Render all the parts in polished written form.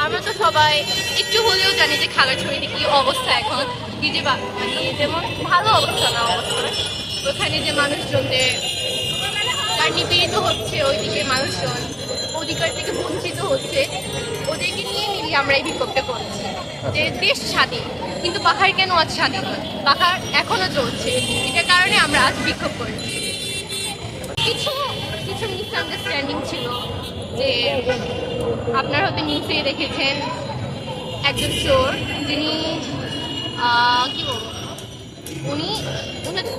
আমরা তো সবাই একটু হলেও জানি যে খাগড়াছড়িতে কি অবস্থা এখন, কি যে মানে যেমন ভালো অবস্থা না অবস্থা, ওখানে যে মানুষজন যে তার নিপীড়িত হচ্ছে, ওইদিকে মানুষজন অধিকার থেকে বঞ্চিত হচ্ছে, ওদেরকে নিয়ে মিলিয়ে আমরা এই বিক্ষোভটা করছি যে দেশ স্বাধীন, কিন্তু পাহাড় কেন আজ স্বাধীন নয়, পাহাড় এখনো চলছে, এটার কারণে আমরা আজ বিক্ষোভ করছি। কিছু কিছু মিসআন্ডারস্ট্যান্ডিং ছিল, যে আপনারা হয়তো নিউজে দেখেছেন একজন চোর, যিনি কি বলবো, উনি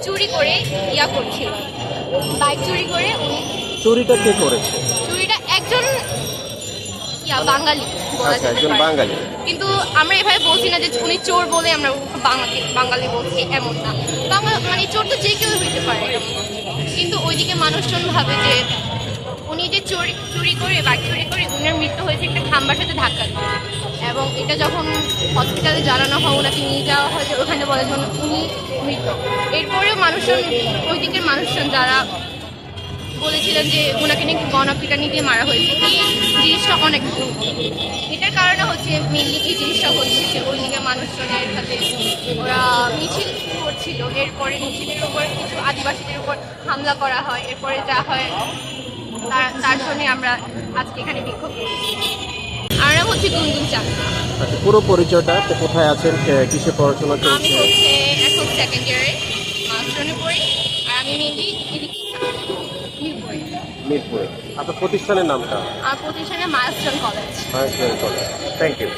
চুরি করে করছিল, বাইক চুরি করে। উনি চুরিটা কে করেছে? চুরিটা একজন বাঙালি বলা আচ্ছা, যেতে একজন পারে। বাঙালি। কিন্তু আমরা এভাবে বলছি না যে উনি চোর বলে আমরা বাঙালি বলছি, এমন না। মানে চোর তো যে কেউ হইতে পারে, কিন্তু ওইদিকে মানুষজন ভাবে যে উনি যে চুরি করে বাইক চুরি করে উনার মৃত্যু হয়েছে একটা খাম্বার সাথে ধাক্কা দিয়ে, এবং এটা যখন হসপিটালে জানানো হয়, ওনাকে নিয়ে যাওয়া হয়, যে ওখানে বলে যে উনি মৃত। এরপরেও মানুষজন, ওই দিকের মানুষজন যারা বলেছিলেন যে ওনাকে নাকি গণপিটানি দিয়ে মারা হয়েছে, এই জিনিসটা অনেক ভুল। এটার কারণে হচ্ছে মেনলি এই জিনিসটা হচ্ছে যে ওই দিকে মানুষজনের সাথে ওরা মিছিল করছিল, এরপরে মিছিলের উপর কিছু আদিবাসীদের উপর হামলা করা হয়, এরপরে যা হয় তার জন্য আমরা আজকে এখানে বিক্ষোভ করছি। আর নাম হচ্ছে গুনগুন চাকমা। আচ্ছা, পুরো পরিচয়টা, তো কোথায় আছেন, কিসে পড়াশোনা আমি করছেন? হচ্ছে এখন সেকেন্ড ইয়ারে মাস্টার্সে পড়ি, আর আমি মেনলি এদিকেই থাকি, মিরপুরে। মিরপুরে। আপনার প্রতিষ্ঠানের নামটা? আর প্রতিষ্ঠানে মায়াস্টন কলেজ। Thank you.